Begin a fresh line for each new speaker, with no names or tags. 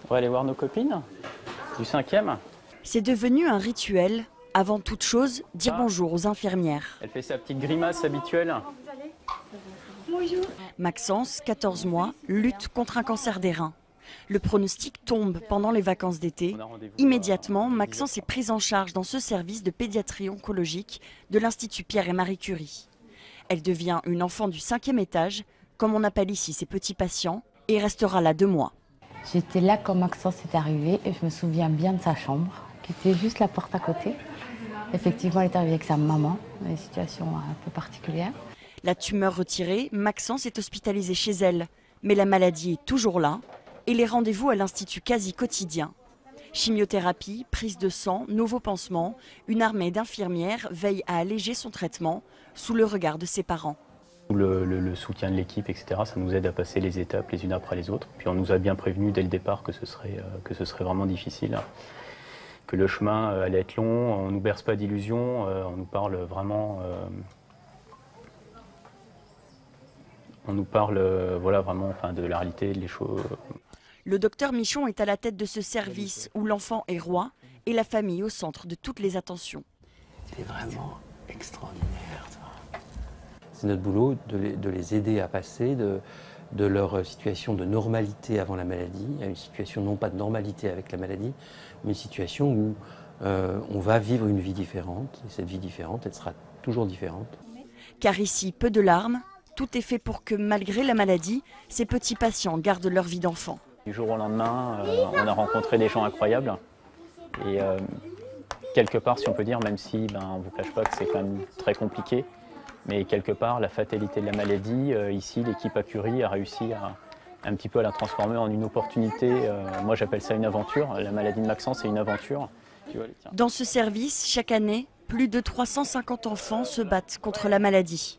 On va aller voir nos copines du 5e.
C'est devenu un rituel. Avant toute chose, dire bonjour aux infirmières.
Elle fait sa petite grimace habituelle.
Bonjour.
Maxence, 14 mois, lutte contre un cancer des reins. Le pronostic tombe pendant les vacances d'été. Immédiatement, Maxence est prise en charge dans ce service de pédiatrie oncologique de l'Institut Pierre et Marie Curie. Elle devient une enfant du 5e étage, comme on appelle ici ces petits patients, et restera là 2 mois.
J'étais là quand Maxence est arrivé et je me souviens bien de sa chambre, qui était juste la porte à côté. Effectivement, elle est arrivée avec sa maman, dans une situation un peu particulière.
La tumeur retirée, Maxence est hospitalisée chez elle. Mais la maladie est toujours là et les rendez-vous à l'Institut quasi quotidiens. Chimiothérapie, prise de sang, nouveaux pansements, une armée d'infirmières veille à alléger son traitement sous le regard de ses parents.
Le soutien de l'équipe, etc., ça nous aide à passer les étapes les unes après les autres. Puis on nous a bien prévenu dès le départ que ce serait vraiment difficile, que le chemin allait être long. On ne nous berce pas d'illusions, on nous parle vraiment... On nous parle voilà, vraiment de la réalité des choses.
Le docteur Michon est à la tête de ce service où l'enfant est roi et la famille au centre de toutes les attentions.
C'est vraiment extraordinaire. C'est notre boulot de les aider à passer de leur situation de normalité avant la maladie à une situation non pas de normalité avec la maladie, mais une situation où on va vivre une vie différente. Et cette vie différente, elle sera toujours différente.
Car ici, peu de larmes. Tout est fait pour que, malgré la maladie, ces petits patients gardent leur vie d'enfant.
Du jour au lendemain, on a rencontré des gens incroyables. Et quelque part, si on peut dire, même si on ne vous cache pas que c'est quand même très compliqué, mais quelque part, la fatalité de la maladie, ici, l'équipe à Curie a réussi un petit peu à la transformer en une opportunité. Moi, j'appelle ça une aventure. La maladie de Maxence, c'est une aventure. Tu vois,
dans ce service, chaque année, plus de 350 enfants se battent contre la maladie.